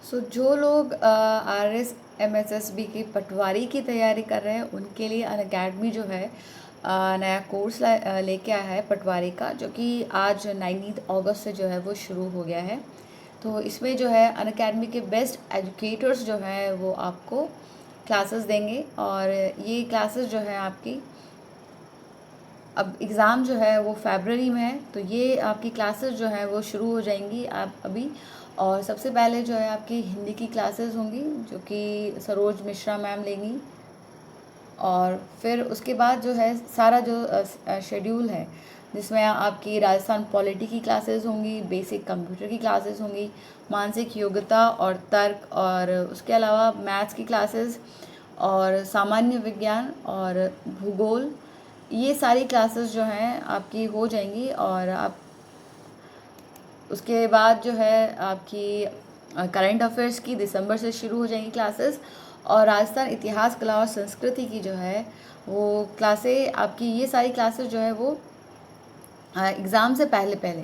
जो लोग RSMSSB की पटवारी की तैयारी कर रहे हैं उनके लिए अनअकैडमी जो है नया कोर्स लेके आया है पटवारी का, जो कि आज 19 अगस्त से जो है वो शुरू हो गया है। तो इसमें जो है अनअकैडमी के बेस्ट एजुकेटर्स जो हैं वो आपको क्लासेस देंगे, और ये क्लासेस जो है आपकी, अब एग्ज़ाम जो है वो फरवरी में है, तो ये आपकी क्लासेस जो है वो शुरू हो जाएंगी आप अभी। और सबसे पहले जो है आपकी हिंदी की क्लासेस होंगी, जो कि सरोज मिश्रा मैम लेंगी। और फिर उसके बाद जो है सारा जो शेड्यूल है, जिसमें आपकी राजस्थान पॉलिटी की क्लासेस होंगी, बेसिक कंप्यूटर की क्लासेस होंगी, मानसिक योग्यता और तर्क, और उसके अलावा मैथ्स की क्लासेस, और सामान्य विज्ञान और भूगोल, ये सारी क्लासेस जो हैं आपकी हो जाएंगी। और आप उसके बाद जो है आपकी करंट अफेयर्स की दिसंबर से शुरू हो जाएंगी क्लासेस। और राजस्थान इतिहास, कला और संस्कृति की जो है वो क्लासें आपकी, ये सारी क्लासेस जो है वो एग्ज़ाम से पहले पहले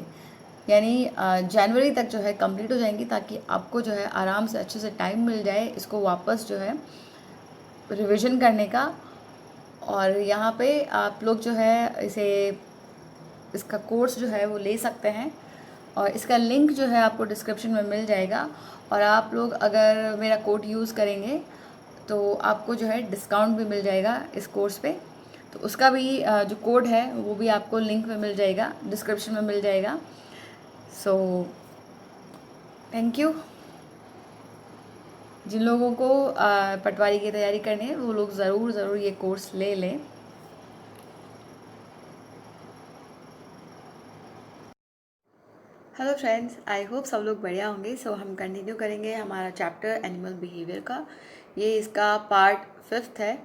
यानी जनवरी तक जो है कंप्लीट हो जाएंगी, ताकि आपको जो है आराम से अच्छे से टाइम मिल जाए इसको वापस जो है रिवीजन करने का। और यहाँ पे आप लोग जो है इसका कोर्स जो है वो ले सकते हैं, और इसका लिंक जो है आपको डिस्क्रिप्शन में मिल जाएगा। और आप लोग अगर मेरा कोड यूज़ करेंगे तो आपको जो है डिस्काउंट भी मिल जाएगा इस कोर्स पे। तो उसका भी जो कोड है वो भी आपको लिंक में मिल जाएगा, डिस्क्रिप्शन में मिल जाएगा। So thank you. जिन लोगों को पटवारी की तैयारी करनी है वो लोग ज़रूर ये कोर्स ले लें। हेलो फ्रेंड्स, आई होप सब लोग बढ़िया होंगे। हम कंटिन्यू करेंगे हमारा चैप्टर एनिमल बिहेवियर का। ये इसका पार्ट 5 है,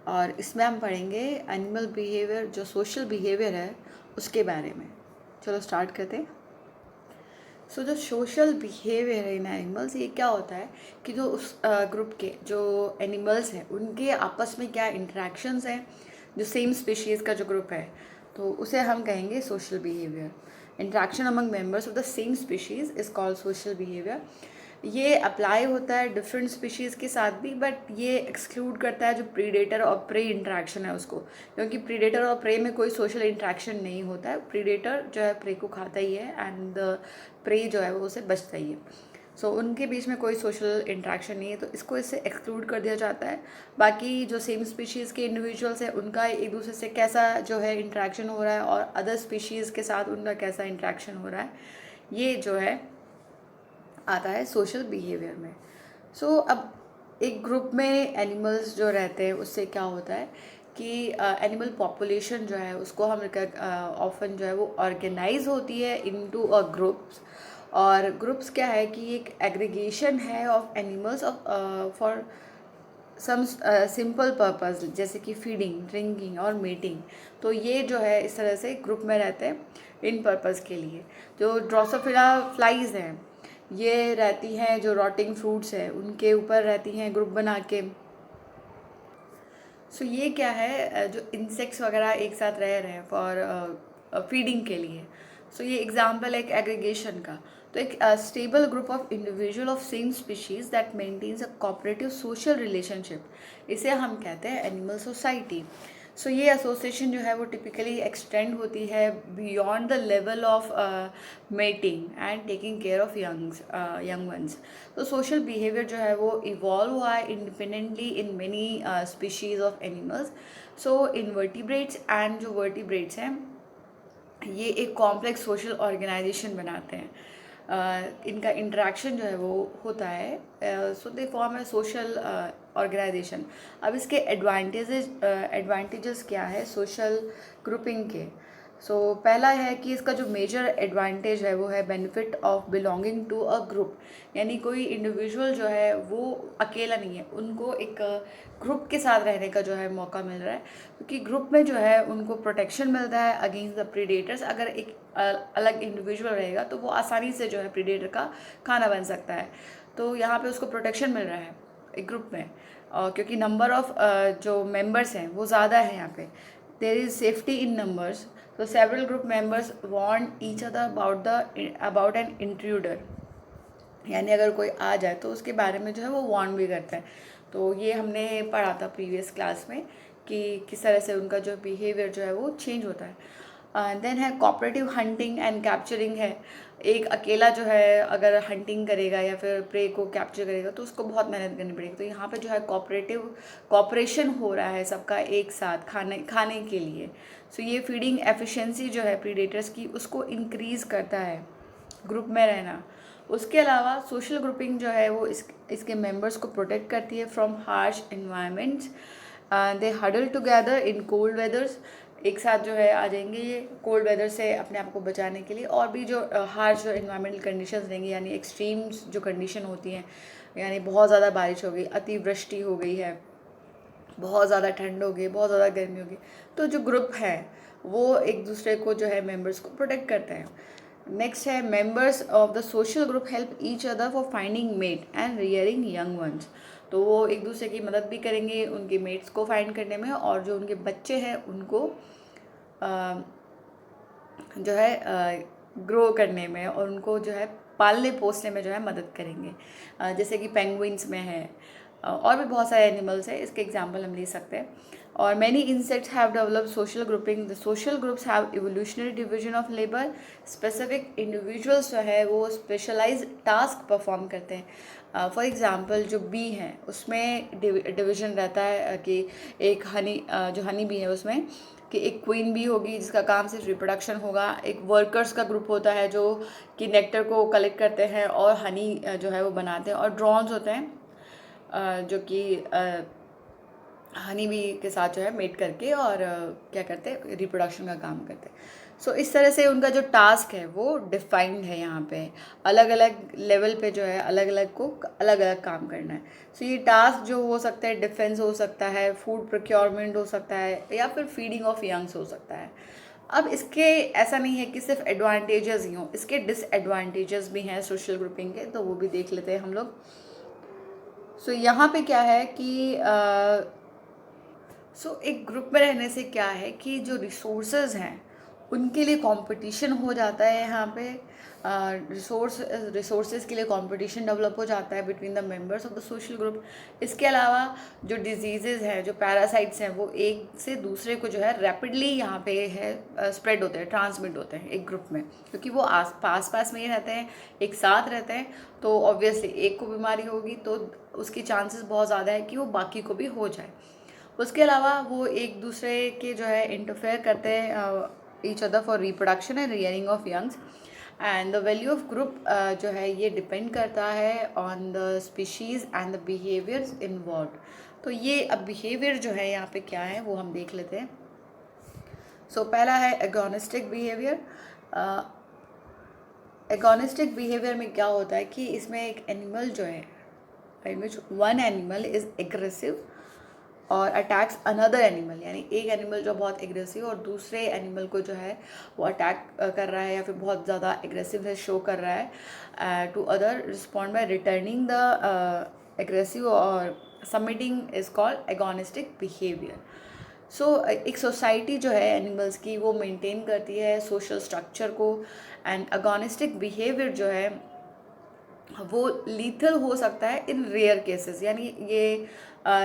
और इसमें हम पढ़ेंगे एनिमल बिहेवियर, जो सोशल बिहेवियर है उसके बारे में। चलो स्टार्ट करते हैं। जो सोशल बिहेवियर है इन एनिमल्स, ये क्या होता है कि जो उस ग्रुप के जो एनिमल्स हैं उनके आपस में क्या इंटरेक्शंस हैं, जो सेम स्पीशीज़ का जो ग्रुप है तो उसे हम कहेंगे social behaviour. Interaction among members of the same species is called social behaviour. ये अप्लाई होता है डिफरेंट स्पीशीज़ के साथ भी, बट ये एक्सक्लूड करता है जो प्रीडेटर और प्रे इंटरेक्शन है उसको, क्योंकि प्रीडेटर और प्रे में कोई सोशल इंटरेक्शन नहीं होता है। प्रीडेटर जो है प्रे को खाता ही है, एंड प्रे जो है वो उसे बचता ही है। उनके बीच में कोई सोशल इंटरेक्शन नहीं है, तो इसको इससे एक्सक्लूड कर दिया जाता है। बाकी जो सेम स्पीशीज़ के इंडिविजुअल्स हैं उनका एक दूसरे से कैसा जो है इंटरेक्शन हो रहा है, और अदर स्पीशीज़ के साथ उनका कैसा इंटरेक्शन हो रहा है, ये जो है आता है सोशल बिहेवियर में। अब एक ग्रुप में एनिमल्स जो रहते हैं उससे क्या होता है कि एनिमल पॉपुलेशन जो है उसको हम ऑफन जो है वो ऑर्गेनाइज होती है इनटू अ ग्रुप्स। और ग्रुप्स क्या है कि एक एग्रीगेशन है of animals of for some simple purpose, जैसे कि फीडिंग, ड्रिंकिंग और मीटिंग। तो ये जो है इस तरह से ग्रुप में रहते हैं इन पर्पस के लिए। जो ड्रोसोफिला फ्लाइज हैं ये रहती हैं, जो रॉटिंग फ्रूट्स है उनके ऊपर रहती हैं ग्रुप बना के। ये क्या है, जो इंसेक्ट्स वगैरह एक साथ रह रहे हैं फॉर फीडिंग के लिए। ये एग्जाम्पल है एक एग्रीगेशन का। तो एक stable group of individual of same species that maintains a cooperative social relationship, इसे हम कहते हैं एनिमल सोसाइटी। ये एसोसिएशन जो है वो टिपिकली एक्सटेंड होती है beyond the level of mating and taking care of young ones. Social behaviour जो है वो इवॉल्व हुआ है independently in many species of animals. Invertebrates and जो वर्टिब्रेट्स हैं ये एक कॉम्प्लेक्स सोशल ऑर्गेनाइजेशन बनाते हैं। इनका इंटरेक्शन जो है वो होता है, दे फॉर्म है सोशल ऑर्गेनाइजेशन। अब इसके एडवांटेजेस क्या है सोशल ग्रुपिंग के। पहला है कि इसका जो मेजर एडवांटेज है वो है benefit of belonging to a group, यानी कोई इंडिविजुअल जो है वो अकेला नहीं है, उनको एक ग्रुप के साथ रहने का जो है मौका मिल रहा है, क्योंकि ग्रुप में जो है उनको प्रोटेक्शन मिलता है अगेंस्ट द प्रीडेटर्स। अगर एक अलग इंडिविजुअल रहेगा तो वो आसानी से जो है प्रीडेटर का खाना बन सकता है, तो यहाँ पे उसको प्रोटेक्शन मिल रहा है एक ग्रुप में। क्योंकि नंबर ऑफ जो मेंबर्स हैं वो ज़्यादा है यहाँ पे, there is safety in numbers. Several group members warn each other about an intruder. यानी अगर कोई आ जाए तो उसके बारे में जो है वो वार्न भी करता है। तो ये हमने पढ़ा था प्रीवियस क्लास में कि किस तरह से उनका जो बिहेवियर जो है वो चेंज होता है। देन है कोऑपरेटिव हंटिंग एंड कैप्चरिंग है। एक अकेला जो है अगर हंटिंग करेगा या फिर प्रे को कैप्चर करेगा तो उसको बहुत मेहनत करनी पड़ेगी। तो यहाँ पे जो है कॉपरेशन हो रहा है सबका एक साथ खाने खाने के लिए। सो ये फीडिंग एफिशिएंसी जो है प्रीडेटर्स की उसको इंक्रीज़ करता है ग्रुप में रहना। उसके अलावा सोशल ग्रुपिंग जो है वो इसके मेंबर्स को प्रोटेक्ट करती है from harsh environments. They huddle together in cold weathers. एक साथ जो है आ जाएंगे ये कोल्ड वेदर से अपने आप को बचाने के लिए। और भी जो हार्श जो इन्वायरमेंटल कंडीशंस रहेंगी यानी एक्सट्रीम्स जो कंडीशन होती हैं, यानी बहुत ज़्यादा बारिश हो गई, अतिवृष्टि हो गई है, बहुत ज़्यादा ठंड हो गई, बहुत ज़्यादा गर्मी हो गई, तो जो ग्रुप है वो एक दूसरे को जो है मेंबर्स को प्रोटेक्ट करते हैं। नेक्स्ट है members of the social group help each other for finding mate and rearing young ones. तो वो एक दूसरे की मदद भी करेंगे उनके मेट्स को फाइंड करने में, और जो उनके बच्चे हैं उनको जो है ग्रो करने में और उनको जो है पालने पोसने में जो है मदद करेंगे। जैसे कि पेंगुइन्स में है, और भी बहुत सारे एनिमल्स हैं, इसके एग्जांपल हम ले सकते हैं। और many insects have developed social grouping. The social groups have evolutionary division of labour. Specific individuals जो है वो स्पेशलाइज टास्क परफॉर्म करते हैं। फॉर एग्जांपल जो बी हैं उसमें डिवीजन रहता है कि एक जो हनी बी है उसमें कि एक क्वीन बी होगी जिसका काम सिर्फ रिप्रोडक्शन होगा। एक वर्कर्स का ग्रुप होता है जो कि नेक्टर को कलेक्ट करते हैं और हनी जो है वो बनाते हैं। और ड्रोन्स होते हैं जो कि हनी बी के साथ जो है मेट करके और क्या करते हैं, रिप्रोडक्शन का काम करते हैं। सो इस तरह से उनका जो टास्क है वो डिफाइंड है यहाँ पे। अलग अलग लेवल पे जो है अलग अलग को अलग अलग काम करना है। सो ये टास्क जो हो सकता है डिफेंस हो सकता है, फूड प्रोक्योरमेंट हो सकता है, या फिर फीडिंग ऑफ यंग्स हो सकता है। अब इसके ऐसा नहीं है कि सिर्फ एडवांटेजेस ही हों, इसके डिसएडवांटेजेस भी हैं सोशल ग्रुपिंग के, तो वो भी देख लेते हैं हम लोग। सो यहाँ पे क्या है कि एक ग्रुप में रहने से क्या है कि जो रिसोर्सेज हैं उनके लिए कंपटीशन हो जाता है। यहाँ पे रिसोर्सेज के लिए कंपटीशन डेवलप हो जाता है between the members of the social group. इसके अलावा जो डिजीज़ेज़ हैं, जो पैरासाइट्स हैं, वो एक से दूसरे को जो है रैपिडली यहाँ पे है स्प्रेड होते हैं, ट्रांसमिट होते हैं एक ग्रुप में, क्योंकि वो पास में ही रहते हैं, एक साथ रहते हैं। तो ऑब्वियसली एक को बीमारी होगी तो उसकी चांसेस बहुत ज़्यादा है कि वो बाकी को भी हो जाए। उसके अलावा वो एक दूसरे के जो है इंटरफेयर करते हैं each other for reproduction and rearing of youngs. And the value of group जो है ये डिपेंड करता है on the species and the behaviours involve. तो ये अब बिहेवियर जो है यहाँ पे क्या है वो हम देख लेते हैं। पहला है एगोनिस्टिक बिहेवियर। एगोनिस्टिक बिहेवियर में क्या होता है कि इसमें एक एनिमल जो है in which one animal is aggressive और अटैक्स अनदर एनिमल, यानी एक एनिमल जो बहुत एग्रेसिव और दूसरे एनिमल को जो है वो अटैक कर रहा है या फिर बहुत ज़्यादा एग्रेसिवनेस शो कर रहा है to other respond by returning the aggressive और submitting is called agonistic behaviour. एक सोसाइटी जो है एनिमल्स की वो मेंटेन करती है सोशल स्ट्रक्चर को। एंड एगोनिस्टिक बिहेवियर जो है वो लीथल हो सकता है इन रेयर केसेस, यानी ये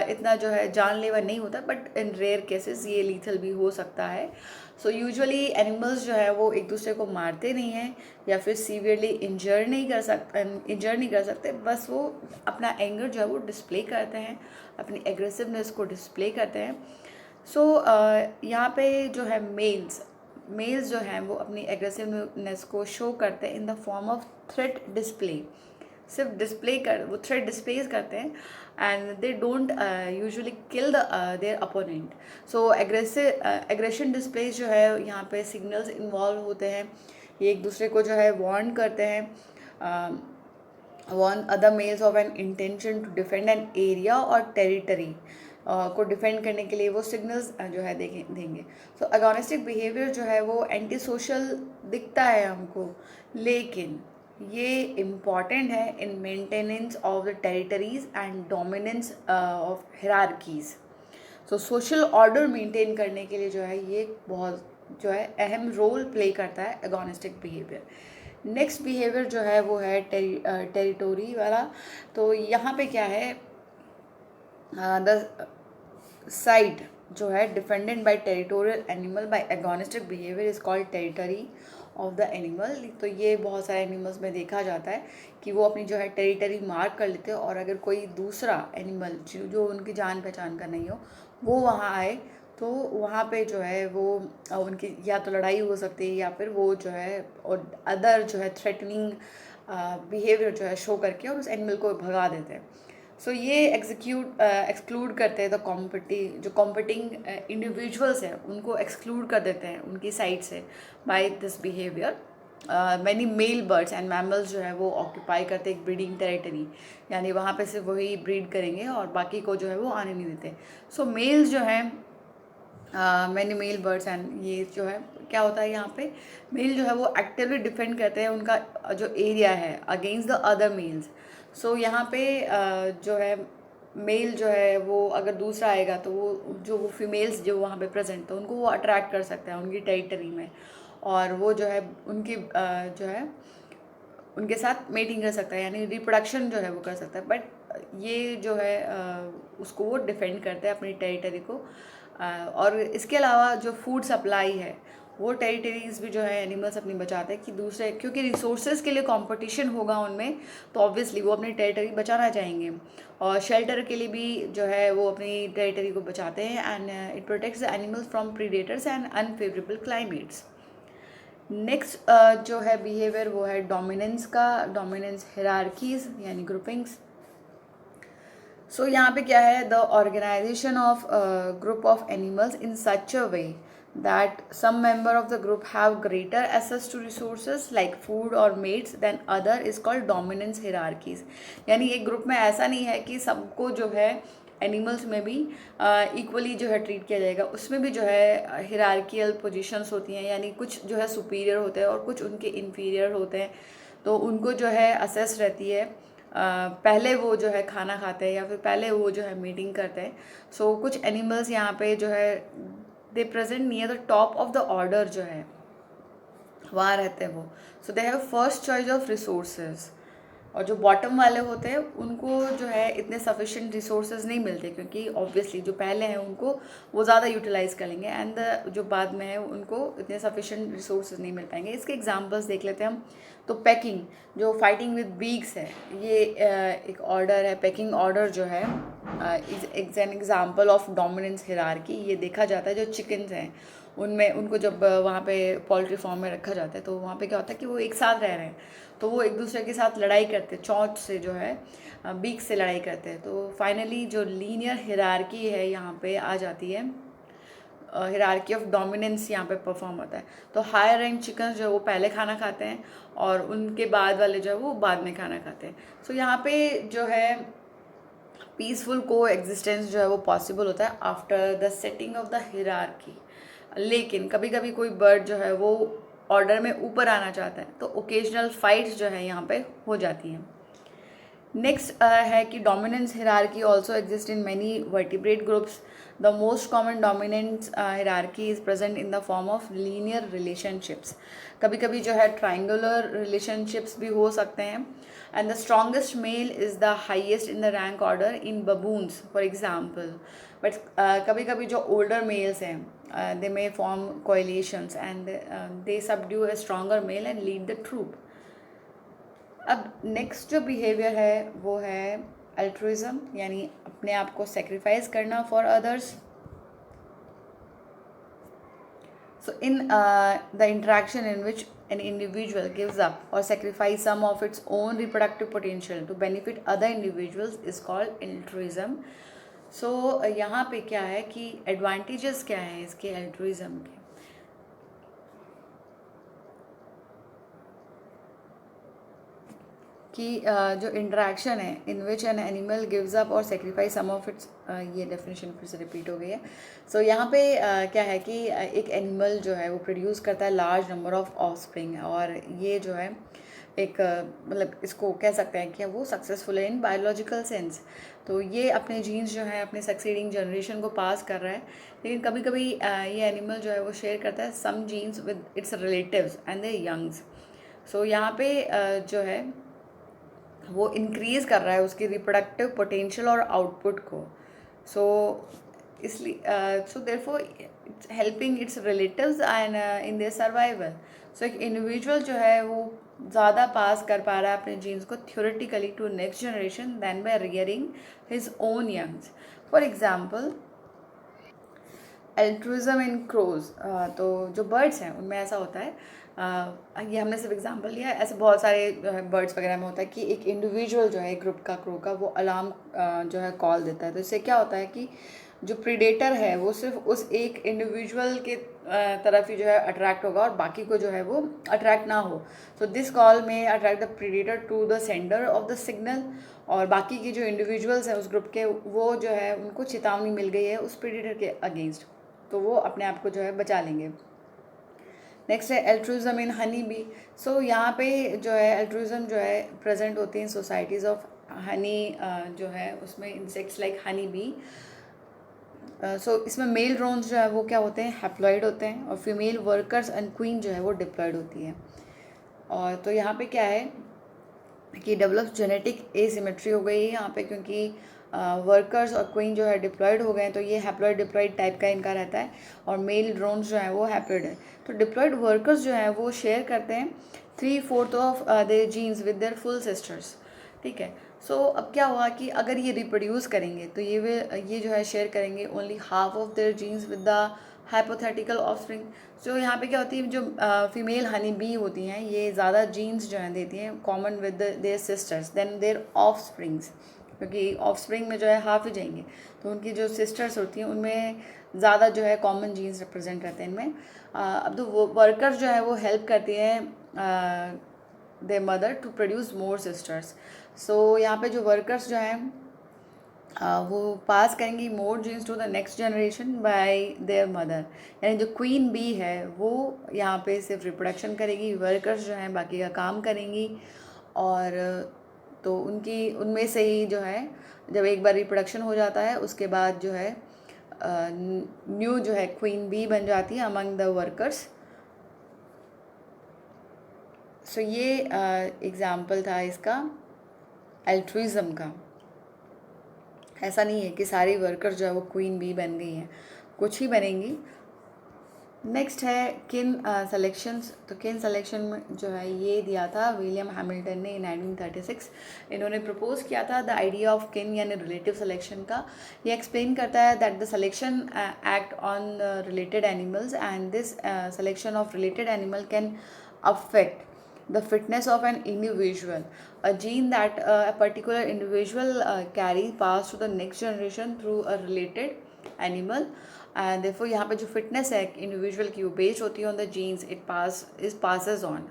इतना जो है जानलेवा नहीं होता, बट इन रेयर केसेस ये लीथल भी हो सकता है। यूजुअली एनिमल्स जो है वो एक दूसरे को मारते नहीं हैं या फिर सीवियरली इंजर नहीं कर सकते, बस वो अपना एंगर जो है वो डिस्प्ले करते हैं, अपनी एग्रेसिवनेस को डिस्प्ले करते हैं। यहाँ पे जो है मेल्स जो हैं वो अपनी एग्रेसिवनेस को शो करते हैं in the form of threat display. सिर्फ वो थ्रेट डिस्प्लेज करते हैं and they don't usually kill their opponent. Aggression displays जो है यहाँ पे सिग्नल्स इन्वॉल्व होते हैं। ये एक दूसरे को जो है वार्न करते हैं, warn other males of an intention to defend an area और टेरिटरी को डिफेंड करने के लिए वो सिग्नल्स जो है देंगे। एगोनिस्टिक बिहेवियर जो है वो एंटी सोशल दिखता है हमको, लेकिन ये इम्पॉर्टेंट है in maintenance of the territories and dominance of hierarchies. Social order maintain करने के लिए जो है ये बहुत जो है अहम रोल प्ले करता है एगोनिस्टिक बिहेवियर। नेक्स्ट बिहेवियर जो है वो है टेरिटोरी वाला। तो यहाँ पे क्या है, द साइट जो है defended by territorial animal by agonistic behaviour is called territory of the animal. तो ये बहुत सारे एनिमल्स में देखा जाता है कि वो अपनी जो है टेरिटरी मार्क कर लेते हैं, और अगर कोई दूसरा एनिमल जो उनकी जान पहचान का नहीं हो वो वहाँ आए तो वहाँ पे जो है वो उनकी या तो लड़ाई हो सकती है, या फिर वो जो है और अदर जो है थ्रेटनिंग बिहेवियर जो है शो करके और उस एनिमल को भगा देते हैं। सो ये एक्सक्लूड करते हैं जो कॉम्पिटिंग इंडिविजुअल्स हैं उनको एक्सक्लूड कर देते हैं उनकी साइड से by this behaviour. Many male birds and mammals जो है वो ऑक्यूपाई करते हैं एक ब्रीडिंग टेरिटरी, यानी वहाँ पे सिर्फ वही ब्रीड करेंगे और बाकी को जो है वो आने नहीं देते। सो मेल्स जो है मैनी मेल बर्ड्स एंड ये जो है क्या होता है यहाँ पे, मेल जो है वो एक्टिवली डिफेंड करते हैं उनका जो एरिया है अगेंस्ट द अदर मेल्स। सो यहाँ पे जो है मेल जो है वो अगर दूसरा आएगा तो वो फीमेल्स जो वहाँ पे प्रेजेंट तो उनको वो अट्रैक्ट कर सकता है उनकी टेरिटरी में, और वो जो है उनकी जो है उनके साथ मेटिंग कर सकता है, यानी रिप्रोडक्शन जो है वो कर सकता है। बट ये जो है उसको वो डिफेंड करते हैं अपनी टेरिटरी को। और इसके अलावा जो फूड सप्लाई है वो टेरिटरीज भी जो है एनिमल्स अपनी बचाते हैं कि दूसरे, क्योंकि रिसोर्सेज के लिए कंपटीशन होगा उनमें, तो ऑब्वियसली वो अपनी टेरिटरी बचाना चाहेंगे। और शेल्टर के लिए भी जो है वो अपनी टेरिटरी को बचाते हैं, and it protects the animals from predators and unfavourable climates. Next जो है बिहेवियर वो है डोमिनेंस का। डोमिनेंस हिरार्कीज यानी ग्रुपिंग्स। सो यहाँ पे क्या है, the organisation of group of animals in such a way that some member of the group have greater access to resources like food और mates then other is called dominance hierarchies. यानी एक group में ऐसा नहीं है कि सबको जो है एनिमल्स में भी इक्वली जो है ट्रीट किया जाएगा, उसमें भी जो है हिरार्कियल पोजीशंस होती हैं, यानी कुछ जो है सुपीरियर होते हैं और कुछ उनके इन्फीरियर होते हैं। तो उनको जो है असेस रहती है, पहले वो जो है खाना खाते हैं या फिर पहले वो जो है मीटिंग करते हैं। सो कुछ एनिमल्स यहाँ पे जो है they present near the top of the order जो है वहाँ रहते हैं वो। So they have first choice of resources. और जो बॉटम वाले होते हैं उनको जो है इतने सफिशिएंट रिसोर्सेज नहीं मिलते, क्योंकि ऑब्वियसली जो पहले हैं उनको वो ज़्यादा यूटिलाइज़ कर लेंगे, एंड जो बाद में है उनको इतने सफिशिएंट रिसोर्सेज नहीं मिल पाएंगे। इसके एग्जांपल्स देख लेते हैं हम। तो पैकिंग, जो फाइटिंग विद बीक्स है, ये एक ऑर्डर है। पैकिंग ऑर्डर जो है is an example of dominance hierarchy. ये देखा जाता है जो चिकन्स हैं उनमें, उनको जब वहाँ पे पोल्ट्री फार्म में रखा जाता है तो वहाँ पे क्या होता है कि वो एक साथ रह रहे हैं, तो वो एक दूसरे के साथ लड़ाई करते हैं, चोंच से जो है बीक से लड़ाई करते हैं। तो फाइनली जो लीनियर हिरार्की है यहाँ पे आ जाती है, हिरार्की ऑफ डोमिनेंस यहाँ पे परफॉर्म होता है। तो हायर रैंक चिकन जो है वो पहले खाना खाते हैं और उनके बाद वाले जो है वो बाद में खाना खाते हैं। सो यहाँ पे जो है पीसफुल को एग्जिस्टेंस जो है वो पॉसिबल होता है after the setting of the hierarchy. लेकिन कभी कभी कोई बर्ड जो है वो ऑर्डर में ऊपर आना चाहता है, तो ओकेजनल फाइट्स जो है यहाँ पे हो जाती हैं। नेक्स्ट है कि dominance hierarchy also exist in many vertebrate groups. The most common dominance hierarchy is present in the form of linear relationships. कभी कभी जो है ट्राइंगुलर रिलेशनशिप्स भी हो सकते हैं। And the strongest male is the highest in the rank order in baboons for example. But कभी कभी जो ओल्डर मेल्स हैं they may form coalitions and they subdue a stronger male and lead the troop. अब next जो behaviour है वो है altruism, यानी अपने आप को सेक्रीफाइस करना for others. So in the interaction in which an individual gives up or sacrifice some of its own reproductive potential to benefit other individuals is called altruism. So यहाँ पे क्या है कि एडवांटेजेस क्या हैं इसके altruism के। कि जो इंटरेक्शन है in which an animal gives up और सेक्रीफाइस सम ऑफ इट्स, ये डेफिनेशन फिर से रिपीट हो गई है। सो यहाँ पे क्या है कि एक एनिमल जो है वो प्रोड्यूस करता है लार्ज नंबर ऑफ ऑफस्प्रिंग, और ये जो है एक मतलब इसको कह सकते हैं कि वो सक्सेसफुल है इन बायोलॉजिकल सेंस। तो ये अपने जीन्स जो है अपने सक्सीडिंग जनरेशन को पास कर रहा है। लेकिन कभी कभी ये एनिमल जो है वो शेयर करता है some genes with its relatives and the youngs. So यहाँ पे जो है वो इंक्रीज़ कर रहा है उसकी रिप्रोडक्टिव पोटेंशियल और आउटपुट को. सो इसलिए so therefore it's helping its relatives and in their survival. So एक इंडिविजुअल जो है वो ज़्यादा पास कर पा रहा है अपने जीन्स को theoretically to next generation then by rearing his own youngs. For example altruism in crows. तो जो बर्ड्स हैं उनमें ऐसा होता है, ये हमने सिर्फ एग्जांपल लिया है, ऐसे बहुत सारे बर्ड्स वगैरह में होता है कि एक इंडिविजुअल जो है एक ग्रुप का क्रो का वो अलार्म जो है कॉल देता है. तो इससे क्या होता है कि जो प्रीडेटर है वो सिर्फ उस एक इंडिविजुअल के तरफ ही जो है अट्रैक्ट होगा और बाकी को जो है वो अट्रैक्ट ना हो. सो दिस कॉल में attract the predator to the sender of the signal, और बाकी की जो इंडिविजुअल्स हैं उस ग्रुप के वो जो है उनको चेतावनी मिल गई है उस प्रीडेटर के अगेंस्ट, तो वो अपने आप को जो है बचा लेंगे. नेक्स्ट है एल्ट्रुइज्म इन हनी बी. सो यहाँ पे जो है एल्ट्रुइज्म जो है प्रेजेंट होती है इन सोसाइटीज़ ऑफ हनी, जो है उसमें इंसेक्ट्स लाइक हनी बी. सो इसमें मेल ड्रोन्स जो है वो क्या होते हैं, हैप्लॉइड होते हैं, और फीमेल वर्कर्स एंड क्वीन जो है वो डिप्लॉयड होती है. और तो यहाँ पे क्या है कि डेवलप जेनेटिक एसिमेट्री हो गई है यहाँ पे, क्योंकि वर्कर्स और क्वीन जो है डिप्लॉयड हो गए, तो ये हैप्लॉयड डिप्लॉयड टाइप का इनका रहता है, और मेल ड्रोन्स जो हैं वो हैप्लॉयड है. तो डिप्लॉयड वर्कर्स जो हैं वो शेयर करते हैं 3/4 of their genes with their full sisters. ठीक है. सो अब क्या हुआ कि अगर ये रिप्रोड्यूस करेंगे तो ये जो है शेयर करेंगे only half of their genes with the hypothetical offspring. जो यहाँ पे क्या होती है, जो फीमेल हनी बी होती हैं ये ज़्यादा जीन्स जो हैं देती हैं common with their sisters than their offsprings, क्योंकि ऑफ स्प्रिंग में जो है हाफ ही जाएंगे, तो उनकी जो सिस्टर्स होती हैं उनमें ज़्यादा जो है कॉमन जीन्स रिप्रेजेंट रहते हैं इनमें. अब तो वो वर्कर्स जो है वो हेल्प करती हैं their mother to produce more sisters. So यहाँ पे जो वर्कर्स जो हैं वो पास करेंगी more genes to the next generation by their mother. यानी जो क्वीन बी है वो यहाँ पे सिर्फ रिप्रोडक्शन करेगी, वर्कर्स जो हैं बाकी का काम करेंगी, और तो उनकी उनमें से ही जो है जब एक बार रिप्रोडक्शन हो जाता है उसके बाद जो है न्यू जो है क्वीन बी बन जाती है अमंग द वर्कर्स. सो ये एग्ज़ाम्पल था इसका एल्ट्रुइज्म का. ऐसा नहीं है कि सारी वर्कर्स जो है वो क्वीन बी बन गई हैं, कुछ ही बनेंगी. नेक्स्ट है किन सेलेक्शंस. तो किन सेलेक्शन में जो है ये दिया था विलियम हैमिल्टन ने इन 1936. इन्होंने प्रपोज किया था द आइडिया ऑफ किन यानी रिलेटिव सिलेक्शन का. ये एक्सप्लेन करता है that the selection act on related animals and this selection of related animal can affect the fitness of an individual. A gene that a particular individual carries pass to the next generation through a related animal, and therefore यहाँ पे जो fitness है individual की वो based होती है on the genes it passes on.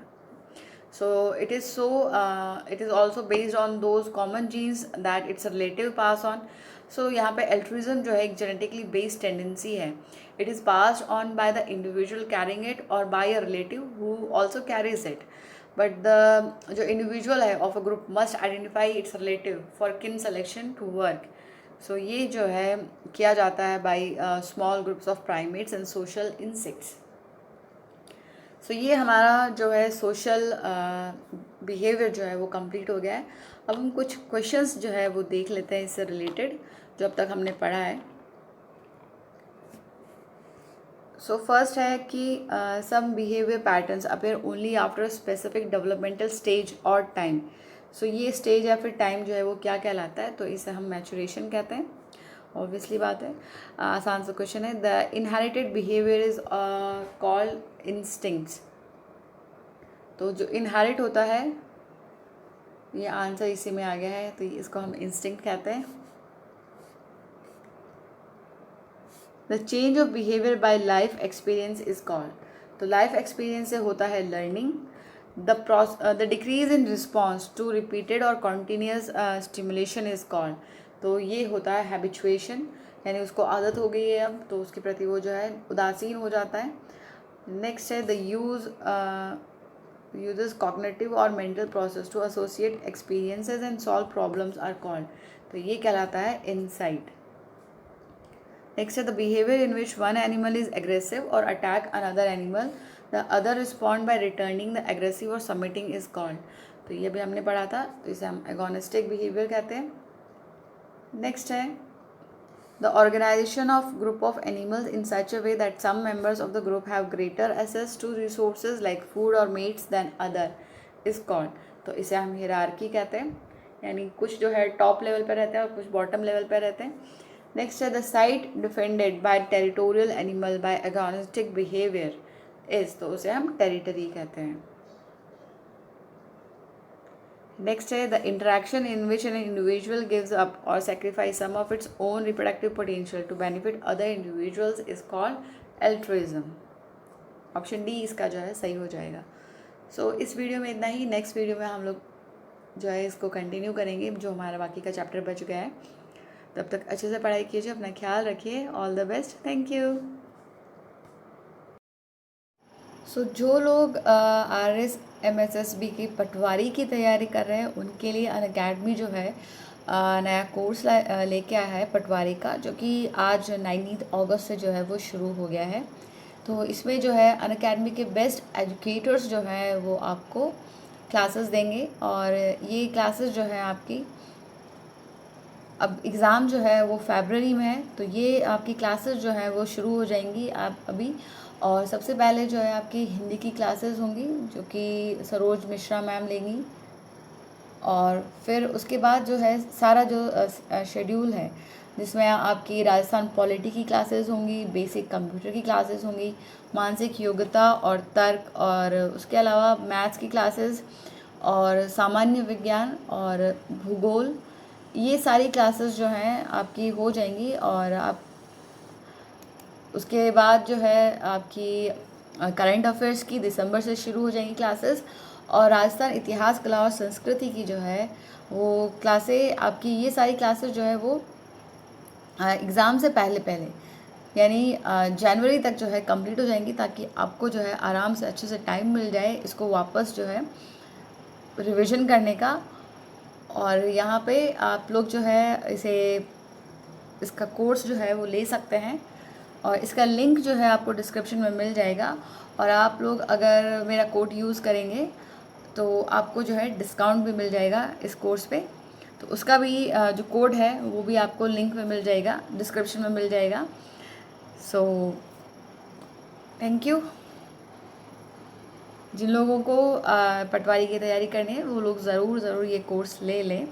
So it is also based on those common genes that its relative pass on. So यहाँ पे altruism जो है एक genetically based tendency है. It is passed on by the individual carrying it or by a relative who also carries it. But the जो individual है of a group must identify its relative for kin selection to work. So ये जो है किया जाता है by small groups of primates and social insects. सो ये हमारा जो है सोशल बिहेवियर जो है वो कंप्लीट हो गया है. अब हम कुछ क्वेश्चंस जो है वो देख लेते हैं इससे रिलेटेड जो अब तक हमने पढ़ा है. सो फर्स्ट है कि some behaviour patterns appear only after specific developmental stage और टाइम. सो ये स्टेज या फिर टाइम जो है वो क्या कहलाता है, तो इसे हम मैचुरेशन कहते हैं. ऑब्वियसली बात है, आसान सा क्वेश्चन है. The inherited behaviour is called instincts. तो जो इनहेरिट होता है ये आंसर इसी में आ गया है, तो इसको हम इंस्टिंक्ट कहते हैं. The change of behaviour by life experience is called. तो लाइफ एक्सपीरियंस से होता है learning. The decrease in response to repeated और कॉन्टीन्यूस स्टिमुलेशन इज कॉल्ड. तो ये होता है हैबिचुएशन, यानी उसको आदत हो गई है अब तो उसके प्रति वो जो है उदासीन हो जाता है. नेक्स्ट है the uses cognitive or mental process to associate experiences and solve problems are called. तो ये कहलाता है insight. नेक्स्ट है the behaviour in which one animal is aggressive और attack another animal. The other respond by returning the aggressive और submitting is called. तो ये भी हमने पढ़ा था, तो इसे हम एगोनिस्टिक बिहेवियर कहते हैं। नेक्स्ट है the organisation of group of animals in such a way that some members of the group have greater access to resources like food और mates than other is called. तो इसे हम hierarchy कहते हैं, यानी कुछ जो है टॉप लेवल पर रहते हैं और कुछ बॉटम लेवल पर रहते हैं। नेक्स्ट है the site defended by territorial animal by agonistic behaviour is, तो उसे हम टेरिटरी कहते हैं। नेक्स्ट है the interaction in which an individual gives up और sacrifice some of its own reproductive potential to benefit other individuals is called altruism. Option D इसका जो है सही हो जाएगा। सो इस वीडियो में इतना ही। नेक्स्ट वीडियो में हम लोग जो है इसको कंटिन्यू करेंगे, जो हमारा बाकी का चैप्टर बच गया है। तब तक अच्छे से पढ़ाई कीजिए, अपना ख्याल रखिए। All the best, thank you. So जो लोग RSMSSB की पटवारी की तैयारी कर रहे हैं उनके लिए अनअकैडमी जो है नया कोर्स लेके आया है पटवारी का, जो कि आज 19 अगस्त से जो है वो शुरू हो गया है। तो इसमें जो है अनअकैडमी के बेस्ट एजुकेटर्स जो हैं वो आपको क्लासेस देंगे, और ये क्लासेस जो है आपकी अब एग्ज़ाम जो है वो फरवरी में है, तो ये आपकी क्लासेस जो है वो शुरू हो जाएंगी आप अभी। और सबसे पहले जो है आपकी हिंदी की क्लासेस होंगी, जो कि सरोज मिश्रा मैम लेंगी। और फिर उसके बाद जो है सारा जो शेड्यूल है, जिसमें आपकी राजस्थान पॉलिटी की क्लासेस होंगी, बेसिक कंप्यूटर की क्लासेस होंगी, मानसिक योग्यता और तर्क, और उसके अलावा मैथ्स की क्लासेस और सामान्य विज्ञान और भूगोल, ये सारी क्लासेस जो हैं आपकी हो जाएंगी। और आप उसके बाद जो है आपकी करंट अफेयर्स की दिसंबर से शुरू हो जाएंगी क्लासेस, और राजस्थान इतिहास, कला और संस्कृति की जो है वो क्लासें आपकी, ये सारी क्लासेस जो है वो एग्ज़ाम से पहले पहले यानी जनवरी तक जो है कंप्लीट हो जाएंगी, ताकि आपको जो है आराम से अच्छे से टाइम मिल जाए इसको वापस जो है रिवीजन करने का। और यहाँ पे आप लोग जो है इसका कोर्स जो है वो ले सकते हैं, और इसका लिंक जो है आपको डिस्क्रिप्शन में मिल जाएगा। और आप लोग अगर मेरा कोड यूज़ करेंगे तो आपको जो है डिस्काउंट भी मिल जाएगा इस कोर्स पे। तो उसका भी जो कोड है वो भी आपको लिंक में मिल जाएगा, डिस्क्रिप्शन में मिल जाएगा। So thank you. जिन लोगों को पटवारी की तैयारी करनी है वो लोग ज़रूर ये कोर्स ले लें।